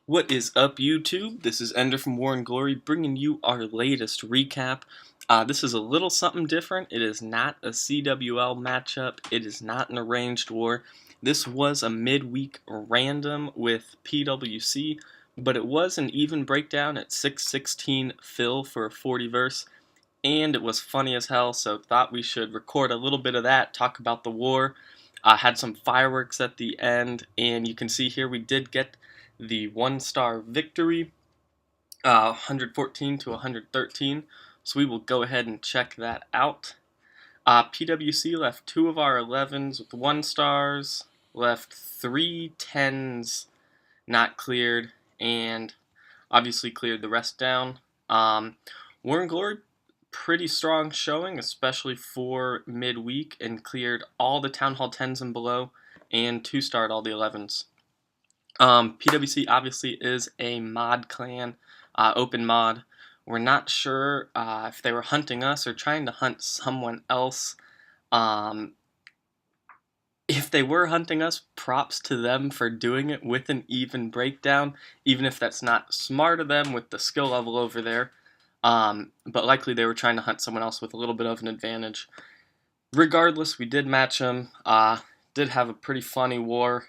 What is up, YouTube? This is Ender from War and Glory bringing you our latest recap. This is a little something different. It is not a CWL matchup. It is not an arranged war. This was a midweek random with PwC, but it was an even breakdown at 6:16 fill for a 40 verse, and it was funny as hell, so thought we should record a little bit of that, talk about the war. Had some fireworks at the end, and you can see here we did get the 1-star victory, 114 to 113. So we will go ahead and check that out. PwC left 2 of our 11s with 1 stars, left 3 10s not cleared, and obviously cleared the rest down. War and Glory, pretty strong showing, especially for midweek, and cleared all the Town Hall 10s and below, and 2-starred all the 11s. PwC obviously is a mod clan, open mod. We're not sure if they were hunting us or trying to hunt someone else. If they were hunting us, props to them for doing it with an even breakdown, even if that's not smart of them with the skill level over there. But likely they were trying to hunt someone else with a little bit of an advantage. Regardless, we did match them. Did have a pretty funny war.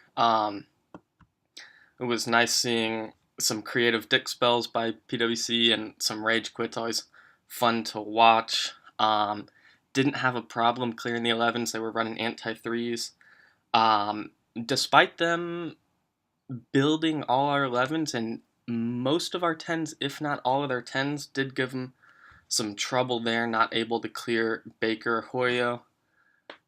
It was nice seeing some creative dick spells by PwC and some rage quits. Always fun to watch. Didn't have a problem clearing the 11s. They were running anti-3s. Despite them building all our 11s and most of our 10s, if not all of their 10s, did give them some trouble there, not able to clear Baker Hoyo.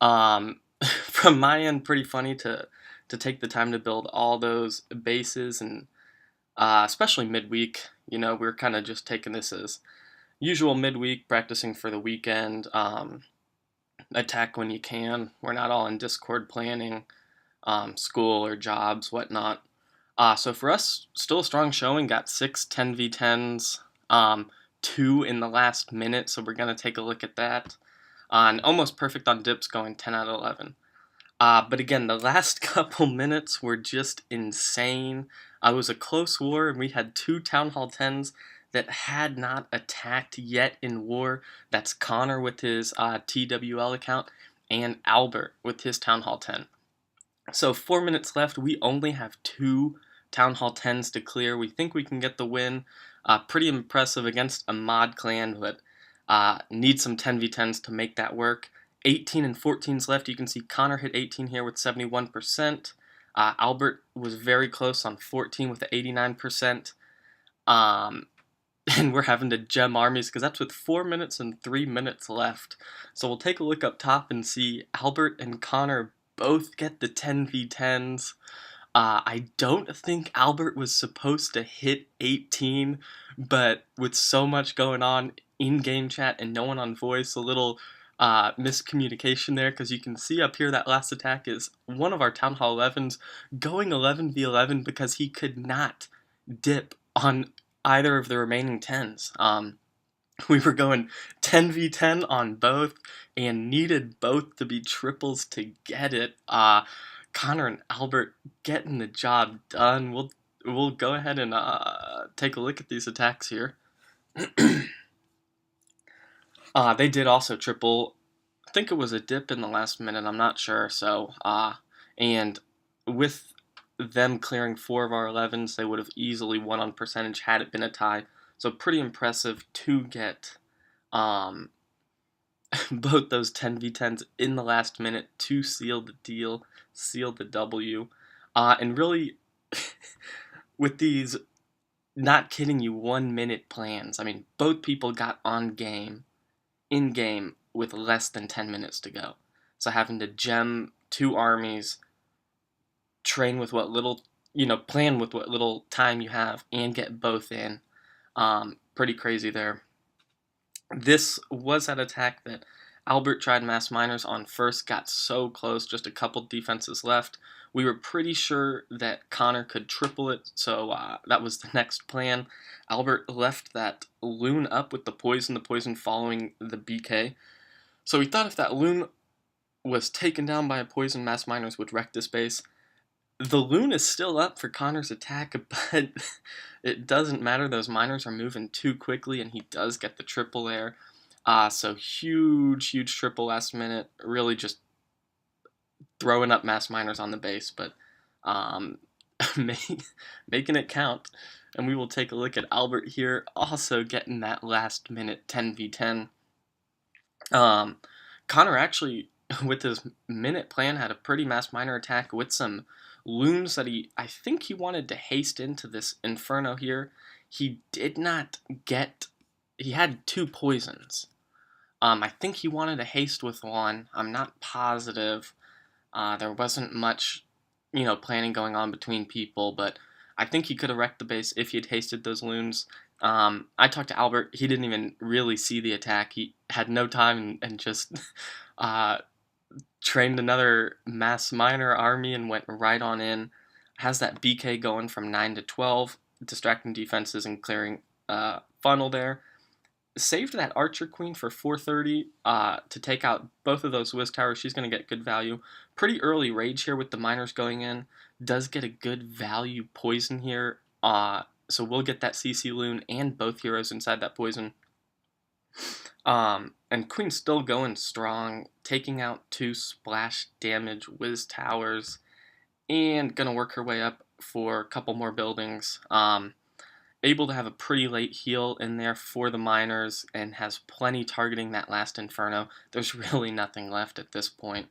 From my end, pretty funny to take the time to build all those bases, and especially midweek. You know, we're kind of just taking this as usual midweek, practicing for the weekend. Attack when you can. We're not all in Discord planning, school or jobs, whatnot. So for us, still a strong showing. Got 6 10v10s, 2 in the last minute, so we're going to take a look at that. And almost perfect on dips, going 10 out of 11. But again, the last couple minutes were just insane. It was a close war, and we had 2 Town Hall 10s that had not attacked yet in war. That's Connor with his TWL account, and Albert with his Town Hall 10. So 4 minutes left. We only have 2 Town Hall 10s to clear. We think we can get the win. Pretty impressive against a mod clan, but need some 10v10s to make that work. 18 and 14s left. You can see Connor hit 18 here with 71%. Albert was very close on 14 with 89%. And we're having to gem armies because that's with 4 minutes and 3 minutes left. So we'll take a look up top and see Albert and Connor both get the 10v10s. I don't think Albert was supposed to hit 18, but with so much going on in game chat and no one on voice, a little miscommunication there, because you can see up here that last attack is one of our Town Hall 11s going 11v11 because he could not dip on either of the remaining 10s. We were going 10v10 on both and needed both to be triples to get it. Connor and Albert getting the job done. We'll go ahead and take a look at these attacks here. They did also triple. I think it was a dip in the last minute. I'm not sure. So, and with them clearing 4 of our 11s, they would have easily won on percentage had it been a tie. So pretty impressive to get both those 10v10s in the last minute to seal the deal, seal the W. And really, with these, not kidding you, 1 minute plans. I mean, both people got on game, in game, with less than 10 minutes to go. So having to gem 2 armies, train with what little, plan with what little time you have, and get both in. Pretty crazy there. This was that attack that Albert tried mass miners on first, got so close, just a couple defenses left. We were pretty sure that Connor could triple it, so that was the next plan. Albert left that loon up with the poison following the BK. So we thought if that loon was taken down by a poison, mass miners would wreck this base. The loon is still up for Connor's attack, but it doesn't matter. Those miners are moving too quickly, and he does get the triple there. So huge triple last minute. Really just throwing up mass miners on the base, but um, making it count. And we will take a look at Albert here, also getting that last minute 10v10. Connor actually, with his minute plan, had a pretty mass miner attack with some loons that I think he wanted to haste into this Inferno here. He did not get, he had 2 poisons. I think he wanted to haste with 1. I'm not positive. There wasn't much, planning going on between people, but I think he could have wrecked the base if he had hasted those loons. I talked to Albert. He didn't even really see the attack. He had no time and just trained another mass miner army and went right on in. Has that BK going from 9 to 12, distracting defenses and clearing funnel there. Saved that Archer Queen for 430 to take out both of those Wiz Towers. She's going to get good value. Pretty early rage here with the miners going in. Does get a good value poison here. So we'll get that CC Loon and both heroes inside that poison. And Queen's still going strong, taking out 2 splash damage Wiz Towers, and going to work her way up for a couple more buildings. Able to have a pretty late heal in there for the miners, and has plenty targeting that last Inferno. There's really nothing left at this point.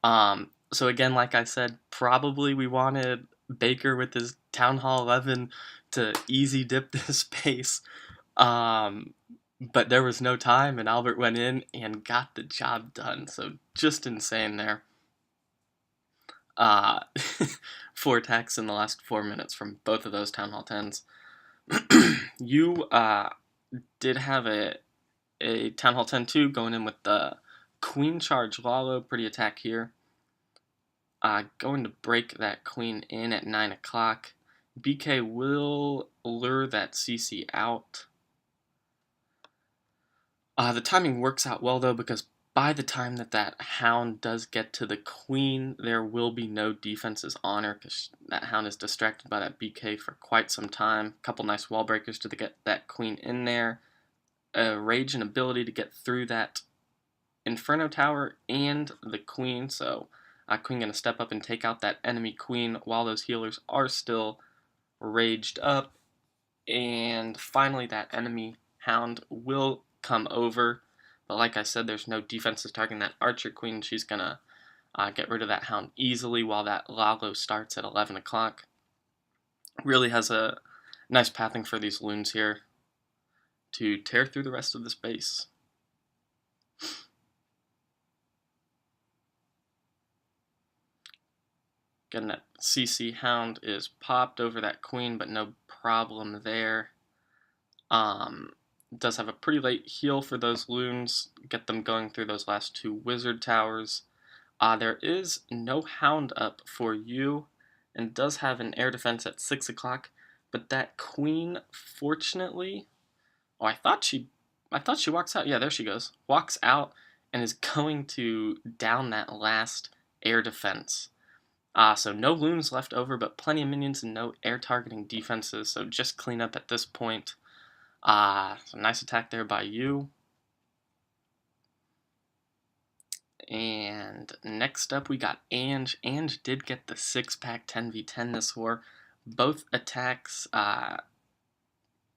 So again, like I said, probably we wanted Baker with his Town Hall 11 to easy dip this base. But there was no time, and Albert went in and got the job done. So just insane there. 4 attacks in the last 4 minutes from both of those Town Hall 10s. You did have a Town Hall 10 2 going in with the Queen Charge Lalo. Pretty attack here. Going to break that Queen in at 9 o'clock. BK will lure that CC out. The timing works out well, though, because by the time that Hound does get to the Queen, there will be no defenses on her, because that Hound is distracted by that BK for quite some time. A couple nice wall breakers to get that Queen in there. Rage and ability to get through that Inferno Tower and the Queen, so Queen going to step up and take out that enemy Queen while those healers are still raged up. And finally, that enemy Hound will come over, but like I said, there's no defenses targeting that Archer Queen. She's gonna get rid of that Hound easily while that Lalo starts at 11 o'clock. Really has a nice pathing for these loons here to tear through the rest of this base. Again, that CC Hound is popped over that Queen, but no problem there. Does have a pretty late heal for those loons, get them going through those last 2 wizard towers. There is no Hound up for you, and does have an air defense at 6 o'clock, but that Queen, fortunately, I thought she walks out. Yeah, there she goes. Walks out and is going to down that last air defense. So no loons left over, but plenty of minions and no air targeting defenses, so just clean up at this point. So nice attack there by you. And next up we got Ange. Ange did get the 6-pack 10v10 this war. Both attacks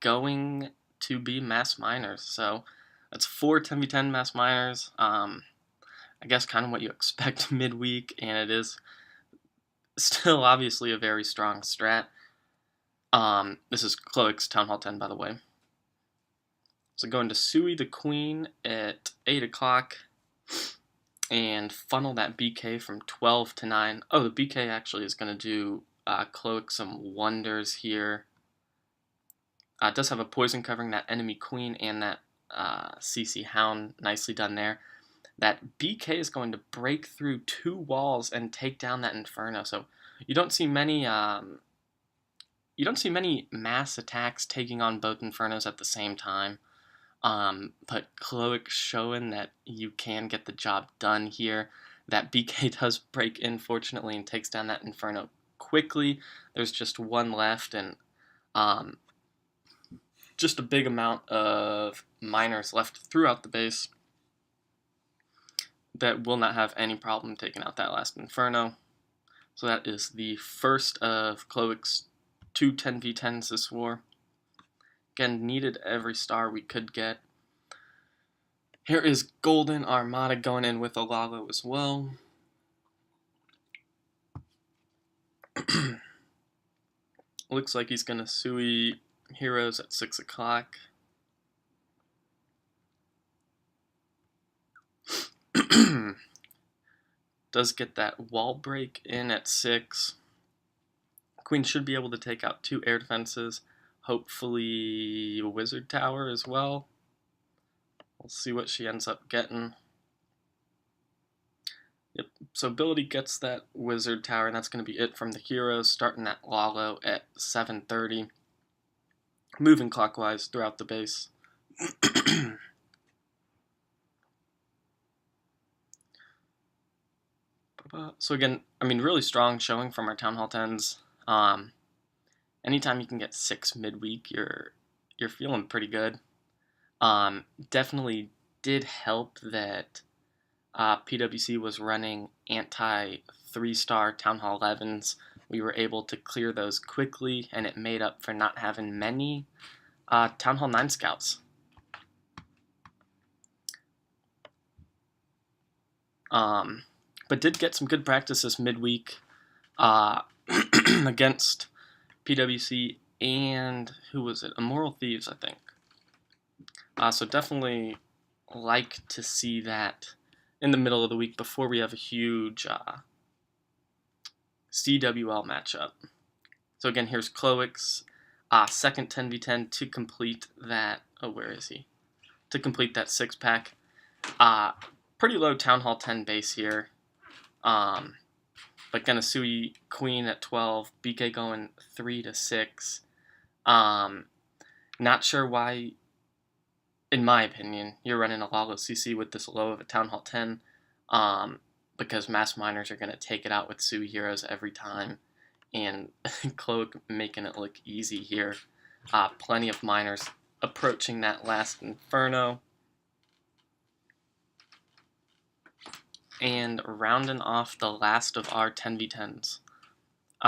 going to be mass miners. So that's 4 10v10 mass miners. I guess kind of what you expect midweek, and it is still obviously a very strong strat. This is Chloe's Town Hall 10, by the way. So going to Sui the Queen at 8 o'clock and funnel that BK from 12 to 9. Oh, the BK actually is going to do Chloe some wonders here. It does have a poison covering that enemy Queen and that CC Hound. Nicely done there. That BK is going to break through 2 walls and take down that Inferno. So you don't see many mass attacks taking on both Infernos at the same time. But Chloe showing that you can get the job done here. That BK does break in, fortunately, and takes down that Inferno quickly. There's just one left, and um, just a big amount of miners left throughout the base that will not have any problem taking out that last Inferno. So that is the first of Cloak's 2 10v10s this war. Again, needed every star we could get. Here is Golden Armada going in with a Lalo as well. Looks like he's going to Sui Heroes at 6 o'clock. Does get that wall break in at 6. Queen should be able to take out 2 air defenses. Hopefully a wizard tower as well. We'll see what she ends up getting. Yep, so ability gets that wizard tower, and that's going to be it from the heroes, starting at Lalo at 7:30. Moving clockwise throughout the base. So again, I mean, really strong showing from our Town Hall 10s. Anytime you can get 6 midweek, you're feeling pretty good. Definitely did help that PwC was running anti 3-star Town Hall 11s. We were able to clear those quickly, and it made up for not having many Town Hall 9 scouts. But did get some good practice this midweek against PwC and, who was it? Immoral Thieves, I think. So definitely like to see that in the middle of the week before we have a huge CWL matchup. So again, here's Cloak's second 10v10 to complete that. Oh, where is he? To complete that 6-pack. Pretty low Town Hall 10 base here. But gonna Sui Queen at 12. BK going 3 to 6. Not sure why, in my opinion, you're running a Lalo CC with this low of a Town Hall 10. Because mass miners are going to take it out with Sui Heroes every time, and Cloak making it look easy here. Plenty of miners approaching that last Inferno. And rounding off the last of our 10v10s.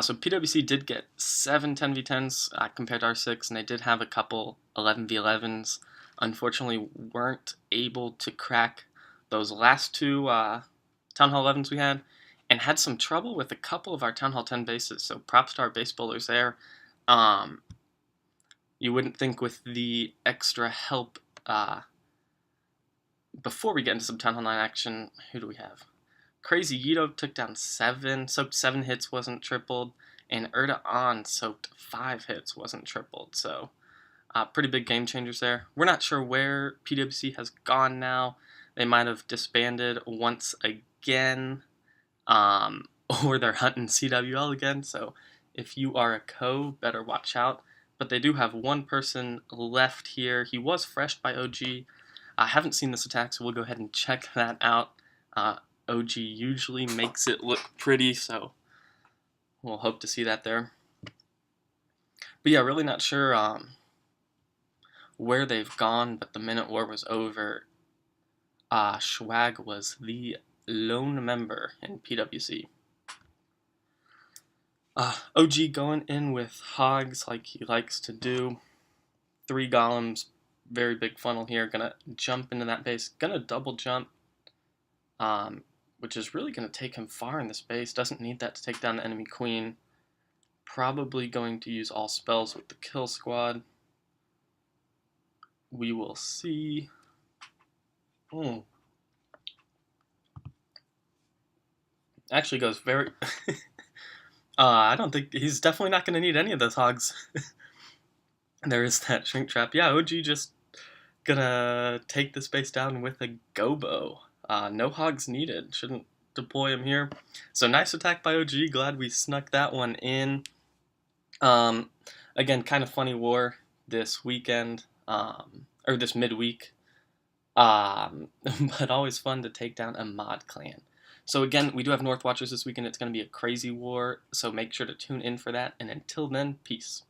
So PwC did get 7 10v10s compared to our 6, and they did have a couple 11v11s. Unfortunately, weren't able to crack those last 2 Town Hall 11s we had, and had some trouble with a couple of our Town Hall 10 bases, so props to our base bowlers there. You wouldn't think with the extra help before we get into some Town Hall 9 action. Who do we have? Crazy Yito took down 7, soaked 7 hits, wasn't tripled, and Erda On soaked 5 hits, wasn't tripled, so pretty big game changers there. We're not sure where PwC has gone now. They might have disbanded once again, or they're hunting CWL again, so if you are a co, better watch out. But they do have one person left here. He was freshed by OG. I haven't seen this attack, so we'll go ahead and check that out. OG usually makes it look pretty, so we'll hope to see that there. But yeah, really not sure where they've gone, but the minute war was over, Schwag was the lone member in PwC. OG going in with Hogs like he likes to do. 3 golems, very big funnel here. Gonna jump into that base. Gonna double jump, which is really gonna take him far in this base. Doesn't need that to take down the enemy queen. Probably going to use all spells with the kill squad. We will see. Actually goes very... I don't think... He's definitely not going to need any of those hogs. There is that shrink trap. Yeah, OG just gonna take the space down with a gobo. No hogs needed. Shouldn't deploy him here. So nice attack by OG. Glad we snuck that one in. Again, kind of funny war this weekend. Or this midweek. But always fun to take down a mod clan. So again, we do have North Watchers this weekend. It's going to be a crazy war, so make sure to tune in for that. And until then, peace.